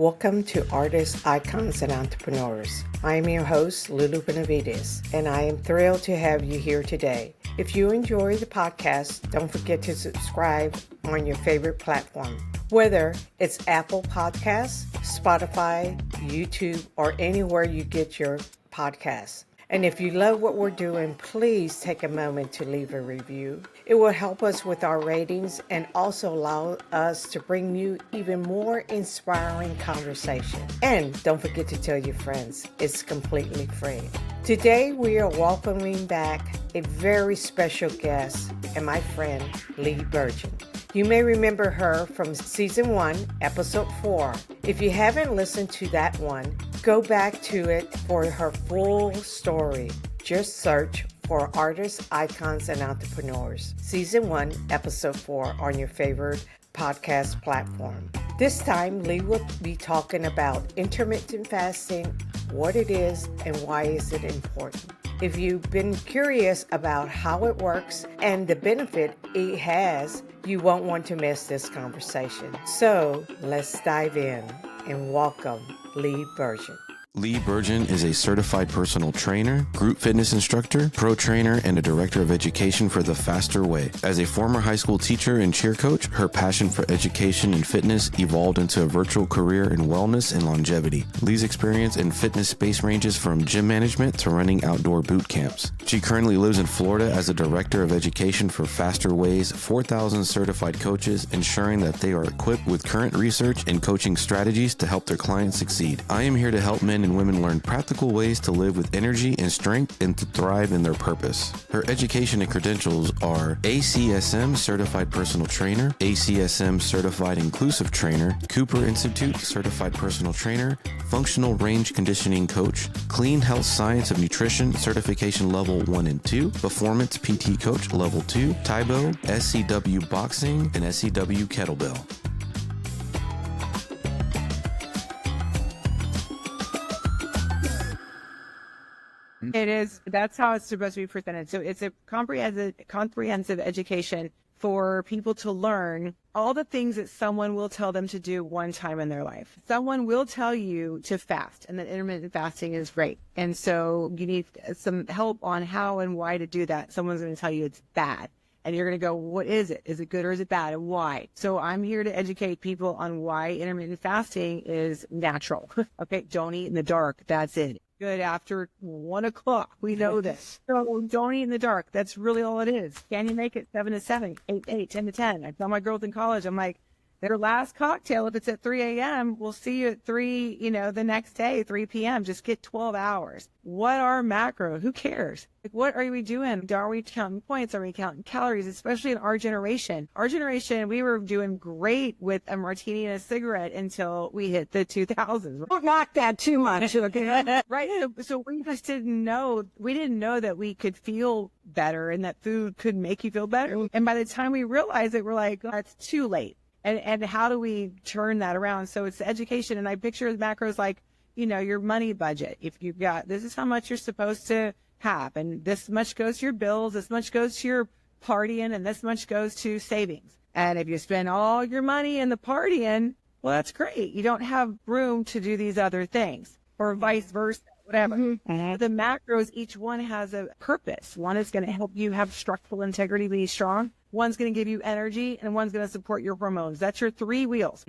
Welcome to Artists, Icons, and Entrepreneurs. I am your host, Lulu Benavidez, and I am thrilled to have you here today. If you enjoy the podcast, don't forget to subscribe on your favorite platform, whether it's Apple Podcasts, Spotify, YouTube, or anywhere you get your podcasts. And if you love what we're doing, please take a moment to leave a review. It will help us with our ratings and also allow us to bring you even more inspiring conversation. And don't forget to tell your friends. It's completely free. Today, we are welcoming back a very special guest and my friend, Leigh Virgin. You may remember her from Season 1, Episode 4. If you haven't listened to that one, go back to it for her full story. Just search for Artists, Icons, and Entrepreneurs, Season 1, Episode 4 on your favorite podcast platform. This time, Leigh will be talking about intermittent fasting, what it is, and why is it important. If you've been curious about how it works and the benefit it has, you won't want to miss this conversation. So let's dive in and welcome Leigh Virgin. Leigh Virgin is a certified personal trainer, group fitness instructor, pro trainer, and a director of education for The Faster Way. As a former high school teacher and cheer coach, her passion for education and fitness evolved into a virtual career in wellness and longevity. Leigh's experience in fitness space ranges from gym management to running outdoor boot camps. She currently lives in Florida as a director of education for Faster Way's 4,000 certified coaches, ensuring that they are equipped with current research and coaching strategies to help their clients succeed. I am here to help men and women learn practical ways to live with energy and strength and to thrive in their purpose. Her education and credentials are ACSM Certified Personal Trainer, ACSM Certified Inclusive Trainer, Cooper Institute Certified Personal Trainer, Functional Range Conditioning Coach, Clean Health Science of Nutrition Certification Level 1 and 2, Performance PT Coach Level 2, Taibo, SCW Boxing, and SCW Kettlebell. It is. That's how it's supposed to be presented. So it's a comprehensive education for people to learn all the things that someone will tell them to do one time in their life. Someone will tell you to fast, and that intermittent fasting is great. And so you need some help on how and why to do that. Someone's going to tell you it's bad. And you're going to go, what is it? Is it good or is it bad? And why? So I'm here to educate people on why intermittent fasting is natural. Okay, don't eat in the dark. That's it. Good after 1 o'clock. We know this. So don't eat in the dark. That's really all it is. Can you make it 7 to 7, 8 to 8, 10 to 10? I tell my girls in college, I'm like, their last cocktail, if it's at 3 a.m., we'll see you at 3, the next day, 3 p.m. Just get 12 hours. What are macros? Who cares? Like, what are we doing? Are we counting points? Are we counting calories? Especially in our generation. Our generation, we were doing great with a martini and a cigarette until we hit the 2000s. Don't knock that too much, okay? Right. So we just didn't know that we could feel better and that food could make you feel better. And by the time we realized it, we're like, oh, it's too late. And how do we turn that around? So it's education. And I picture the macros like, your money budget. If you've got, this is how much you're supposed to have. And this much goes to your bills. This much goes to your partying. And this much goes to savings. And if you spend all your money in the partying, well, that's great. You don't have room to do these other things, or vice versa, whatever. Mm-hmm. The macros, each one has a purpose. One is going to help you have structural integrity, be strong. One's going to give you energy, and one's going to support your hormones. That's your three wheels.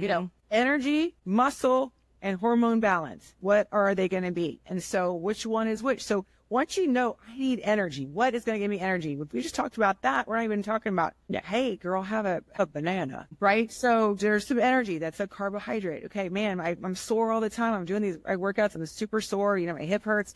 Energy, muscle, and hormone balance. What are they going to be? And so which one is which? So once you know, I need energy, what is going to give me energy? If we just talked about that, we're not even talking about, hey, girl, have a banana, right? So there's some energy. That's a carbohydrate. Okay, man, I'm sore all the time. I'm doing these workouts. I'm super sore. My hip hurts.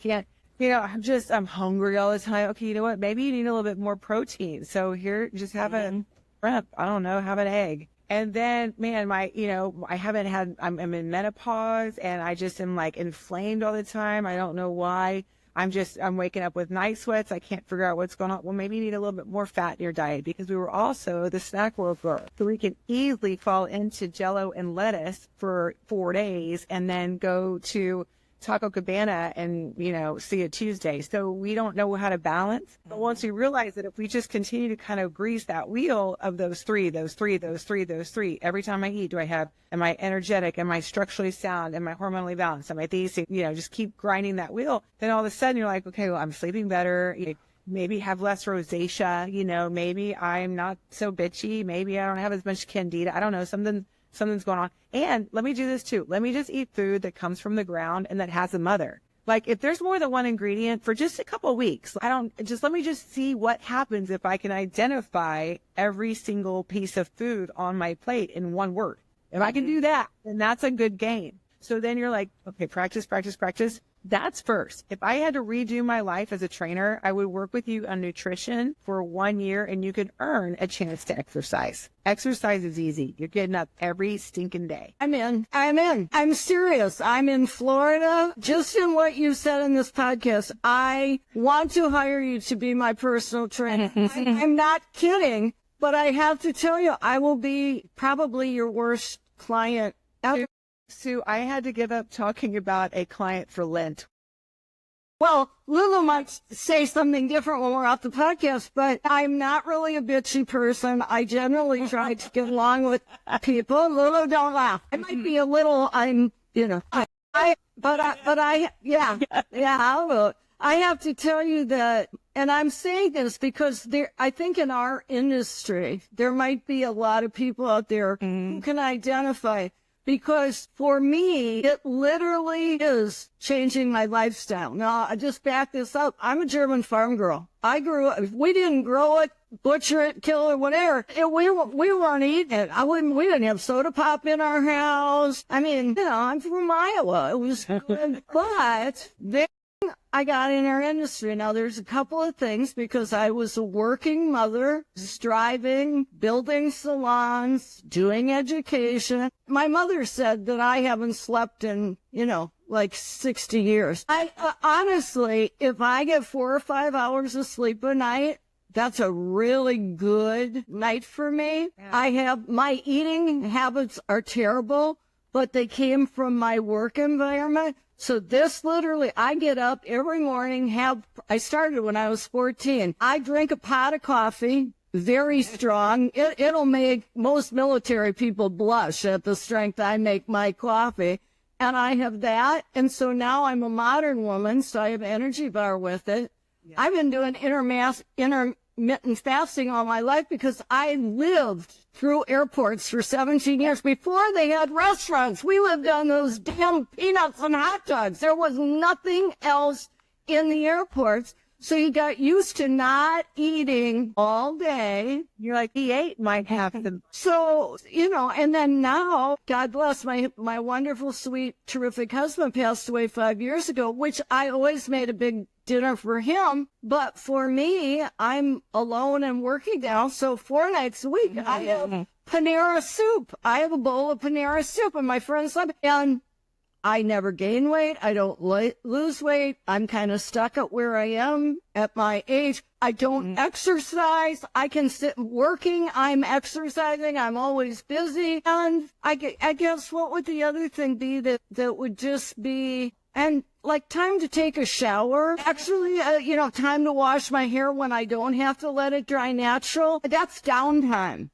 I'm hungry all the time. Okay, you know what? Maybe you need a little bit more protein. So here, just have a shrimp. I don't know, have an egg. And then, man, I'm in menopause and I just am inflamed all the time. I don't know why. I'm waking up with night sweats. I can't figure out what's going on. Well, maybe you need a little bit more fat in your diet, because we were also the snack world girl. So we can easily fall into Jello and lettuce for 4 days and then go to Taco Cabana and, see a Tuesday. So we don't know how to balance. But once we realize that if we just continue to kind of grease that wheel of those three, every time I eat, am I energetic? Am I structurally sound? Am I hormonally balanced? Am I these? Just keep grinding that wheel. Then all of a sudden you're like, okay, well, I'm sleeping better. Maybe have less rosacea, maybe I'm not so bitchy. Maybe I don't have as much candida. I don't know. Something's going on. And let me do this too. Let me just eat food that comes from the ground and that has a mother. Like if there's more than one ingredient for just a couple of weeks, let me just see what happens if I can identify every single piece of food on my plate in one word. If I can do that, then that's a good game. So then you're like, okay, practice. That's first. If I had to redo my life as a trainer, I would work with you on nutrition for 1 year and you could earn a chance to exercise. Exercise is easy. You're getting up every stinking day. I'm in. I'm serious. I'm in Florida. Just in what you said in this podcast, I want to hire you to be my personal trainer. I'm not kidding, but I have to tell you, I will be probably your worst client ever. Sue, I had to give up talking about a client for Lent. Well, Lulu might say something different when we're off the podcast, but I'm not really a bitchy person. I generally try to get along with people. Lulu, don't laugh. I might be a little, I have to tell you that, and I'm saying this because I think in our industry, there might be a lot of people out there who can identify. Because for me, it literally is changing my lifestyle. Now, I just back this up. I'm a German farm girl. We didn't grow it, butcher it, kill it, whatever. We weren't eating it. We didn't have soda pop in our house. I mean, I'm from Iowa. It was good. But then I got in our industry. Now, there's a couple of things because I was a working mother, striving, building salons, doing education. My mother said that I haven't slept in, like 60 years. Honestly, if I get 4 or 5 hours of sleep a night, that's a really good night for me. Yeah. My eating habits are terrible, but they came from my work environment. So this literally, I get up every morning, I started when I was 14. I drink a pot of coffee, very strong. It'll make most military people blush at the strength I make my coffee. And I have that. And so now I'm a modern woman, so I have an energy bar with it. Yeah. I've been doing intermittent fasting all my life because I lived through airports for 17 years. Before they had restaurants, we lived on those damn peanuts and hot dogs. There was nothing else in the airports. So you got used to not eating all day. You're like, E8 might have them. So, and then now, God bless, my wonderful, sweet, terrific husband passed away 5 years ago, which I always made a big dinner for him. But for me, I'm alone and working now. So 4 nights a week, I have Panera soup. I have a bowl of Panera soup and my friends love it. And I never gain weight. I don't lose weight. I'm kind of stuck at where I am at my age. I don't exercise. I can sit working. I'm exercising. I'm always busy. And I guess what would the other thing be that would just be, and like time to take a shower. Actually, time to wash my hair when I don't have to let it dry natural. That's downtime.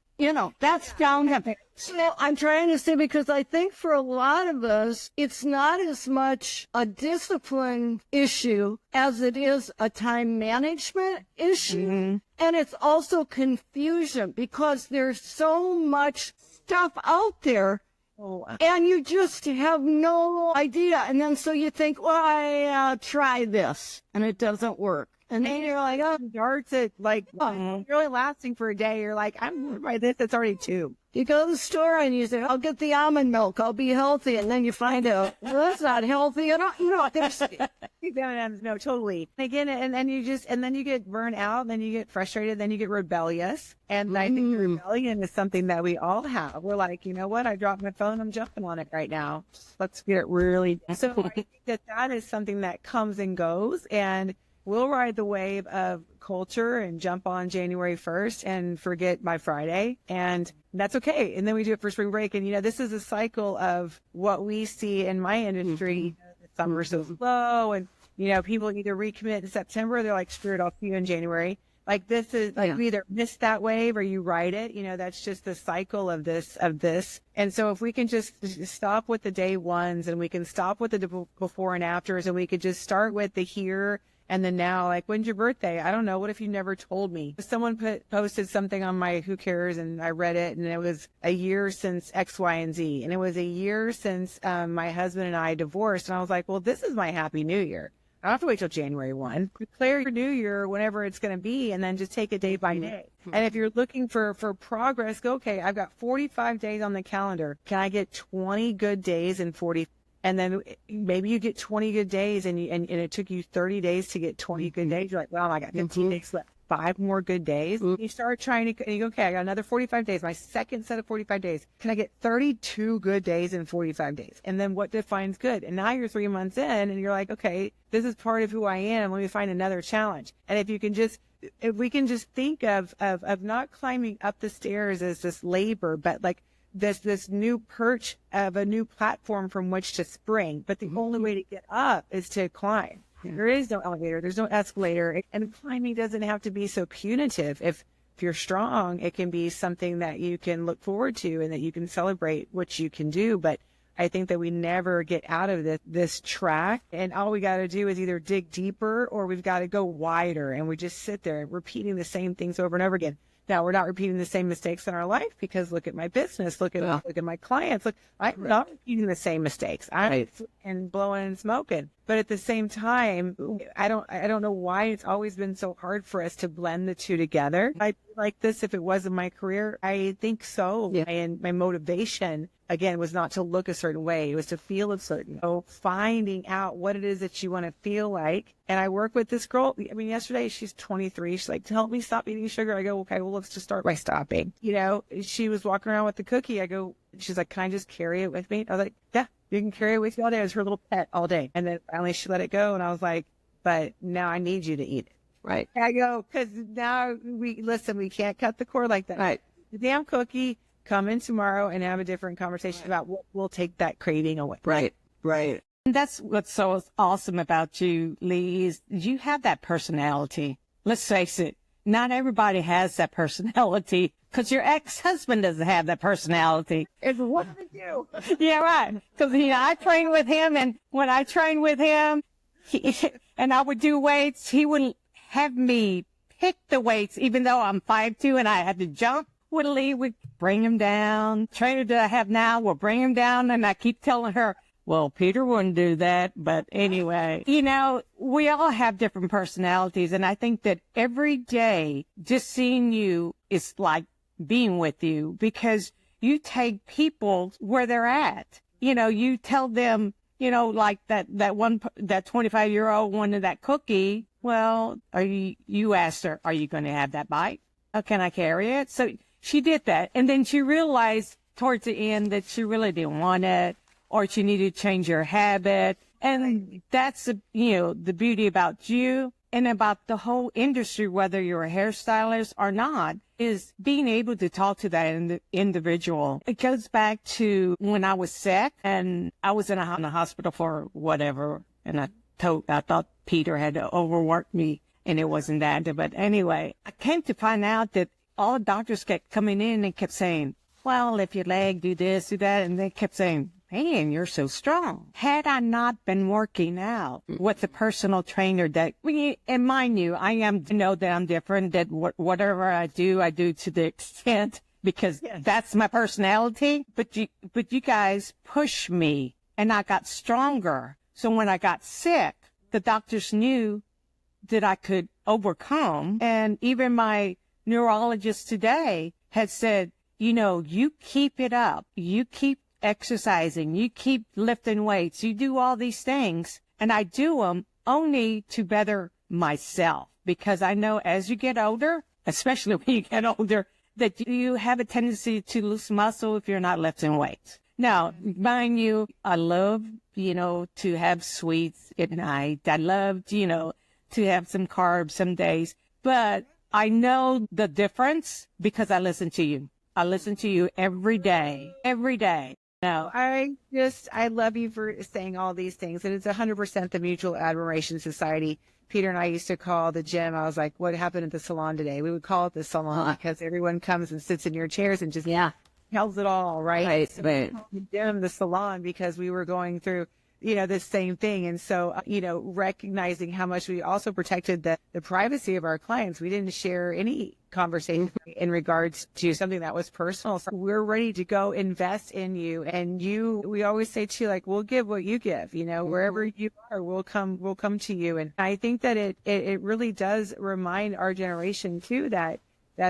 That's downtime. So I'm trying to say, because I think for a lot of us, it's not as much a discipline issue as it is a time management issue. Mm-hmm. And it's also confusion because there's so much stuff out there. Oh. And you just have no idea. And then so you think, well, I'll try this. And it doesn't work. And then you're like, oh, starts it like you're only lasting for a day. You're like, I'm by this. It's already 2. You go to the store and you say, I'll get the almond milk. I'll be healthy. And then you find out, well, that's not healthy. No, totally. Again, and then you get burnt out, then you get frustrated, then you get rebellious. And I think the rebellion is something that we all have. We're like, you know what? I dropped my phone. I'm jumping on it right now. Let's get it really. So I think that is something that comes and goes, and we'll ride the wave of culture and jump on January 1st and forget by Friday. And that's okay. And then we do it for spring break. And, this is a cycle of what we see in my industry. The summer's so slow, and people either recommit in September, or they're like, screw it, I'll see you in January. Like, this is like, we either miss that wave or you ride it. That's just the cycle of this. And so if we can just stop with the day ones, and we can stop with the before and afters, and we could just start with the here and the now. Like, when's your birthday? I don't know. What if you never told me? Someone posted something on my Who Cares, and I read it, and it was a year since X, Y, and Z. And it was a year since my husband and I divorced. And I was like, well, this is my happy new year. I don't have to wait till January 1. Declare your new year whenever it's going to be, and then just take it day by day. And if you're looking for progress, go, okay, I've got 45 days on the calendar. Can I get 20 good days in 40? And then maybe you get 20 good days, and it took you 30 days to get 20 good days. You're like, well, I got 15 days left. 5 more good days. You start trying to, and you go, okay, I got another 45 days, my second set of 45 days. Can I get 32 good days in 45 days? And then what defines good? And now you're 3 months in, and you're like, okay, this is part of who I am. Let me find another challenge. And if we can just think of not climbing up the stairs as this labor, but like this new perch of a new platform from which to spring. But the only way to get up is to climb. There is no elevator. There's no escalator. And climbing doesn't have to be so punitive. If you're strong, it can be something that you can look forward to and that you can celebrate what you can do. But I think that we never get out of this track. And all we got to do is either dig deeper, or we've got to go wider. And we just sit there repeating the same things over and over again. Now, we're not repeating the same mistakes in our life, because look at my business, look at my clients. Look, I'm not repeating the same mistakes. I'm and blowing and smoking. But at the same time, I don't know why it's always been so hard for us to blend the two together. I'd be like this if it wasn't my career. I think so. Yeah. And my motivation, again, was not to look a certain way. It was to feel a certain way. So finding out what it is that you want to feel like. And I work with this girl. I mean, yesterday, she's 23. She's like, help me stop eating sugar. I go, okay, well, let's just start by stopping. She was walking around with the cookie. I go, she's like, can I just carry it with me? I was like, yeah, you can carry it with you all day. It was her little pet all day. And then finally she let it go. And I was like, but now I need you to eat it. Right. I go, because now we can't cut the cord like that. Right. The damn cookie, come in tomorrow and have a different conversation about what will take that craving away. Right. Right. And that's what's so awesome about you, Leigh, is you have that personality. Let's face it, not everybody has that personality, because your ex-husband doesn't have that personality. It's what I do. Yeah, right. Because I trained with him, and when I trained with him, and I would do weights, he wouldn't have me pick the weights, even though I'm 5'2" and I had to jump. Leigh would bring him down. Trainer that I have now will bring him down, and I keep telling her, well, Peter wouldn't do that. But anyway, we all have different personalities. And I think that every day just seeing you is like being with you, because you take people where they're at. You tell them, like that 25-year-old wanted that cookie. Well, you asked her, are you going to have that bite? Oh, can I carry it? So she did that. And then she realized towards the end that she really didn't want it, or she needed to change her habit. And that's, the beauty about you and about the whole industry, whether you're a hairstylist or not, is being able to talk to that individual. It goes back to when I was sick and I was in a hospital for whatever. And I thought Peter had overworked me, and it wasn't that. But anyway, I came to find out that all the doctors kept coming in and kept saying, well, if your leg, do this, do that. And they kept saying, man, you're so strong. Had I not been working out with the personal trainer and mind you, I know that I'm different, that whatever I do to the extent, because that's my personality. But you guys push me, and I got stronger. So when I got sick, the doctors knew that I could overcome. And even my neurologist today had said, you keep it up. You keep exercising. You keep lifting weights. You do all these things. And I do them only to better myself, because I know as you get older, especially when you get older, that you have a tendency to lose muscle if you're not lifting weights. Now, mind you, I love, to have sweets at night. I love, to have some carbs some days. But I know the difference because I listen to you. I listen to you every day, every day. No, I love you for saying all these things. And it's 100% the Mutual Admiration Society. Peter and I used to call the gym. I was like, what happened at the salon today? We would call it the salon because everyone comes and sits in your chairs and just tells it all, right? Right. The gym, the salon, because we were going through, the same thing. And so, recognizing how much we also protected the privacy of our clients. We didn't share any conversation in regards to something that was personal. So we're ready to go invest in you. And we always say too, like, we'll give what you give, wherever you are, we'll come to you. And I think that it really does remind our generation too, that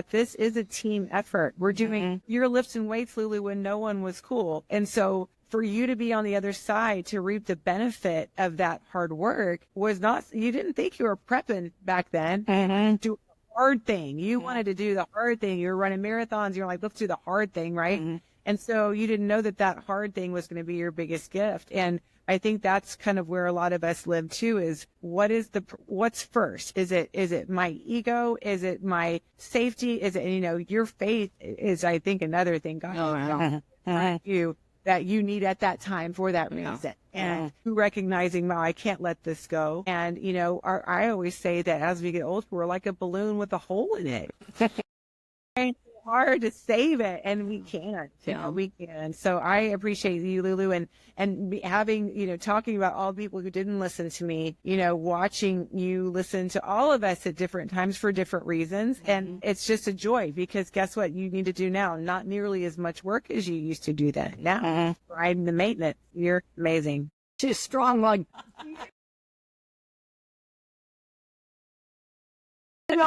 this is a team effort. We're doing, you're lifting weights, Lulu, when no one was cool. And so for you to be on the other side to reap the benefit of that hard work was not, you didn't think you were prepping back then. Do the hard thing. You wanted to do the hard thing. You were running marathons. You're like, let's do the hard thing, right? And so you didn't know that hard thing was going to be your biggest gift. And I think that's kind of where a lot of us live too, is what's first? Is it my ego? Is it my safety? Is it, your faith is, I think, another thing God you that you need at that time for that reason. And recognizing, wow, I can't let this go. And, I always say that as we get older, we're like a balloon with a hole in it. And it's hard to save it, and we can't. We can. So I appreciate you, Lulu, and having, talking about all the people who didn't listen to me, watching you listen to all of us at different times for different reasons. And it's just a joy, because guess what you need to do now? Not nearly as much work as you used to do then. Now, riding the maintenance. You're amazing. She's strong like.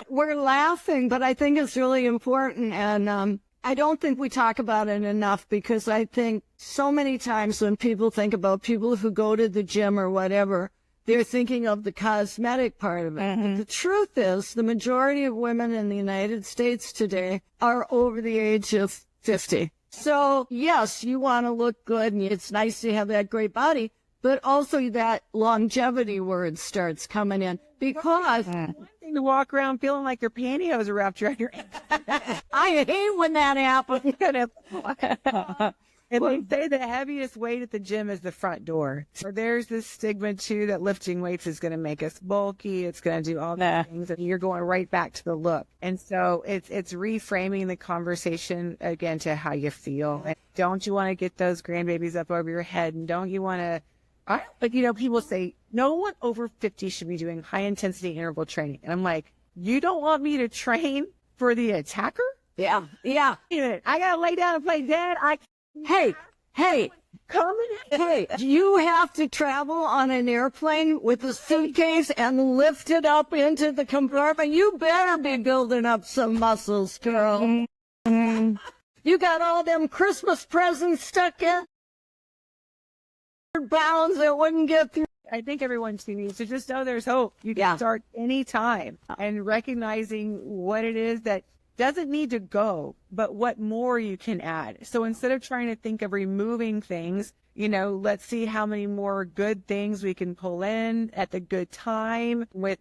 We're laughing, but I think it's really important. And I don't think we talk about it enough, because I think so many times when people think about people who go to the gym or whatever, they're thinking of the cosmetic part of it. But the truth is, the majority of women in the United States today are over the age of 50. So yes, you want to look good, and it's nice to have that great body, but also that longevity word starts coming in, because to walk around feeling like your pantyhose are wrapped around your ankle. I hate when that happens. And they say the heaviest weight at the gym is the front door. So there's this stigma too that lifting weights is going to make us bulky. It's going to do all these things, and you're going right back to the look. And so it's reframing the conversation again to how you feel. And don't you want to get those grandbabies up over your head? And don't you want to? But people say no one over 50 should be doing high intensity interval training. And I'm like, you don't want me to train for the attacker? Yeah. I got to lay down and play dead. Hey, come in. Hey, you have to travel on an airplane with a suitcase and lift it up into the compartment. You better be building up some muscles, girl. You got all them Christmas presents stuck in pounds that wouldn't get through. I think everyone needs to just know there's hope. You can start anytime, and recognizing what it is that doesn't need to go, but what more you can add. So instead of trying to think of removing things, let's see how many more good things we can pull in at the good time with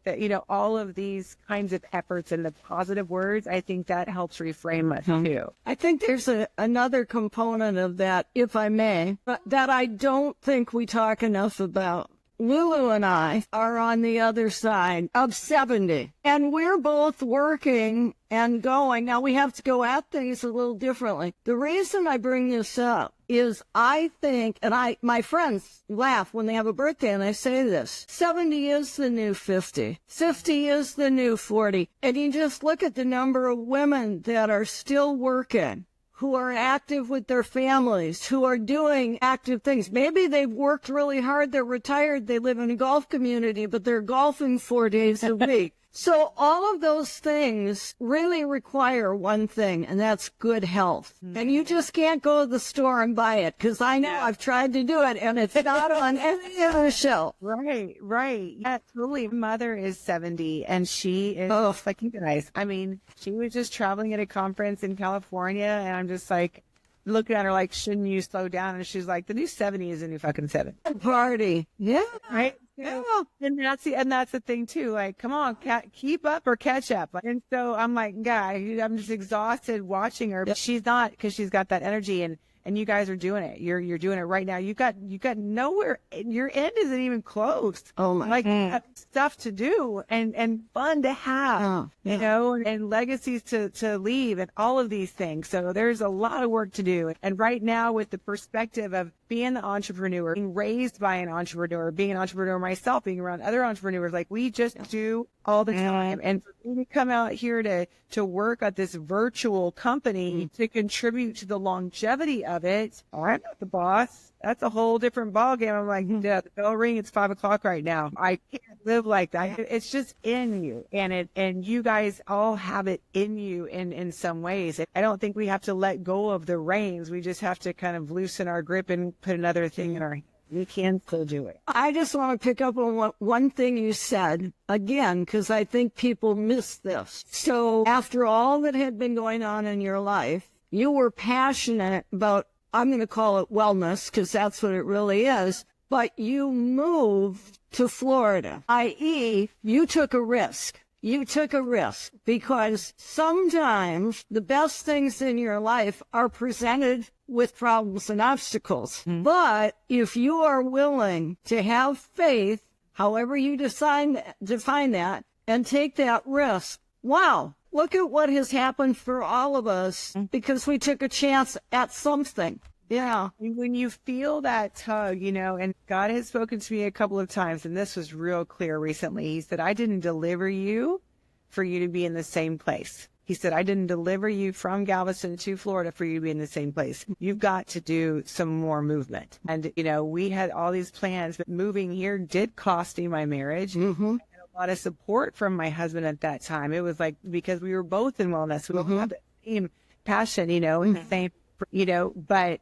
all of these kinds of efforts and the positive words. I think that helps reframe us too. I think there's another component of that, if I may, that I don't think we talk enough about. Lulu and I are on the other side of 70, and we're both working and going. Now, we have to go at things a little differently. The reason I bring this up is I think, and my friends laugh when they have a birthday and I say this, 70 is the new 50. 50 is the new 40. And you just look at the number of women that are still working, who are active with their families, who are doing active things. Maybe they've worked really hard, they're retired, they live in a golf community, but they're golfing 4 days a week. So all of those things really require one thing, and that's good health. And you just can't go to the store and buy it, because I know I've tried to do it, and it's not on any other shelf. Right. Yeah, totally. Mother is 70, and she is like you guys. I mean, she was just traveling at a conference in California, and I'm just like looking at her like, shouldn't you slow down? And she's like, the new 70 is the new fucking 7. Party. Yeah. Right. Yeah. And that's the thing too. Like, come on, keep up or catch up. And so I'm like, I'm just exhausted watching her, but she's not, because she's got that energy. And And you guys are doing it. You're doing it right now. You got nowhere. Your end isn't even close. Oh my! Like stuff to do and fun to have, you know, and legacies to leave and all of these things. So there's a lot of work to do. And right now, with the perspective of being the entrepreneur, being raised by an entrepreneur, being an entrepreneur myself, being around other entrepreneurs, like we just do all the time. And for me to come out here to work at this virtual company to contribute to the longevity of it, I'm not the boss. That's a whole different ballgame. I'm like, yeah, the bell ring. It's 5 o'clock right now. I can't live like that. It's just in you, and you guys all have it in you in some ways. I don't think we have to let go of the reins. We just have to kind of loosen our grip and put another thing in our hand. We can still do it. I just want to pick up on one thing you said again, because I think people miss this. So after all that had been going on in your life, you were passionate about, I'm going to call it wellness, because that's what it really is, but you moved to Florida, i.e., you took a risk. You took a risk because sometimes the best things in your life are presented with problems and obstacles. But if you are willing to have faith, however you define that, and take that risk, wow, look at what has happened for all of us because we took a chance at something. Yeah. When you feel that tug, you know, and God has spoken to me a couple of times, and this was real clear recently. He said, I didn't deliver you for you to be in the same place. He said, I didn't deliver you from Galveston to Florida for you to be in the same place. You've got to do some more movement. And, you know, we had all these plans, but moving here did cost me my marriage. And a lot of support from my husband at that time. It was like, because we were both in wellness. We both had the same passion, you know, and the same, you know, but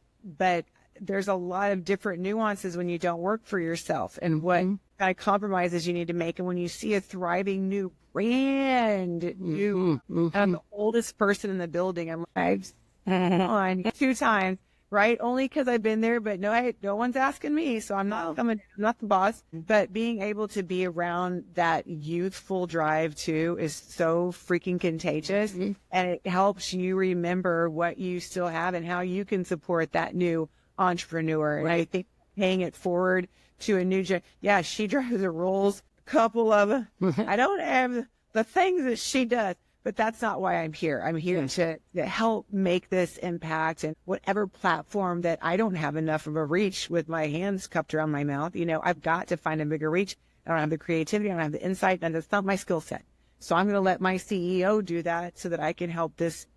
there's a lot of different nuances when you don't work for yourself and what kind of compromises you need to make. And when you see a thriving new brand new, I'm the oldest person in the building. I'm like, on 2 times, right? Only because I've been there, but no one's asking me. So I'm not coming, I'm not the boss, but being able to be around that youthful drive too is so freaking contagious. And it helps you remember what you still have and how you can support that new entrepreneur. And I think paying it forward to a new yeah, she drives a Rolls, a couple of them. I don't have the things that she does, but that's not why I'm here. I'm here to help make this impact, and whatever platform that I don't have enough of a reach with my hands cupped around my mouth, you know, I've got to find a bigger reach. I don't have the creativity, I don't have the insight, and that's not my skill set. So I'm going to let my CEO do that so that I can help this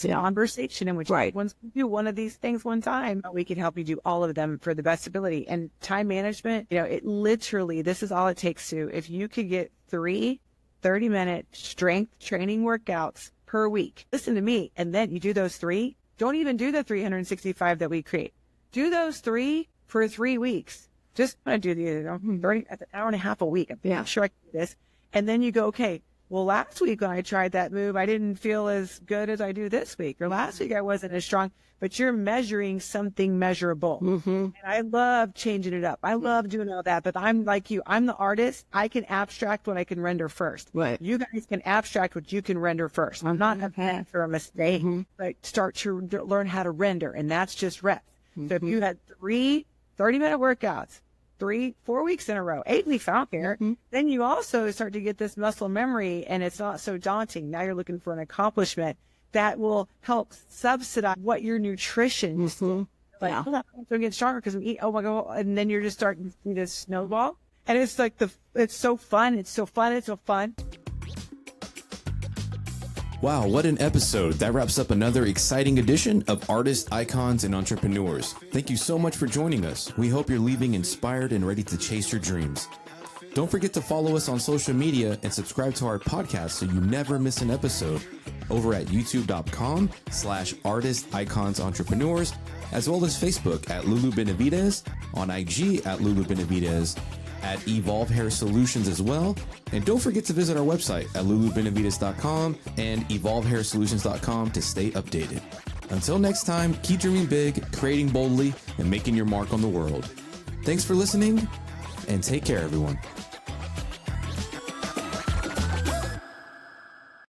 conversation in which once we do one of these things one time, we can help you do all of them for the best ability. And time management, you know, it literally, this is all it takes to, if you could get 3 30-minute strength training workouts per week, listen to me, and then you do those 3, don't even do the 365 that we create. Do those 3 for 3 weeks. Just want to do the 30, an hour and a half a week. I'm sure I can do this. And then you go, okay, well, last week when I tried that move, I didn't feel as good as I do this week. Or last week I wasn't as strong. But you're measuring something measurable. And I love changing it up. I love doing all that. But I'm like you. I'm the artist. I can abstract what I can render first. Right. You guys can abstract what you can render first. I'm not a fan for a mistake, but start to learn how to render. And that's just reps. So if you had 3 30-minute workouts, 3-4 weeks in a row, 8 weeks, I don't care. Then you also start to get this muscle memory, and it's not so daunting. Now you're looking for an accomplishment that will help subsidize what your nutrition is. Like, I'm going to get stronger because we eat. Oh my God. And then you're just starting to see this snowball. And it's like it's so fun. It's so fun. It's so fun. Wow, what an episode. That wraps up another exciting edition of Artists, Icons, and Entrepreneurs. Thank you so much for joining us. We hope you're leaving inspired and ready to chase your dreams. Don't forget to follow us on social media and subscribe to our podcast so you never miss an episode over at youtube.com/Artists, Icons, Entrepreneurs, as well as Facebook at Lulu Benavidez, on IG at Lulu Benavidez, at Evolve Hair Solutions as well. And don't forget to visit our website at lulubenavidez.com and evolvehairsolutions.com to stay updated. Until next time, keep dreaming big, creating boldly, and making your mark on the world. Thanks for listening, and take care, everyone.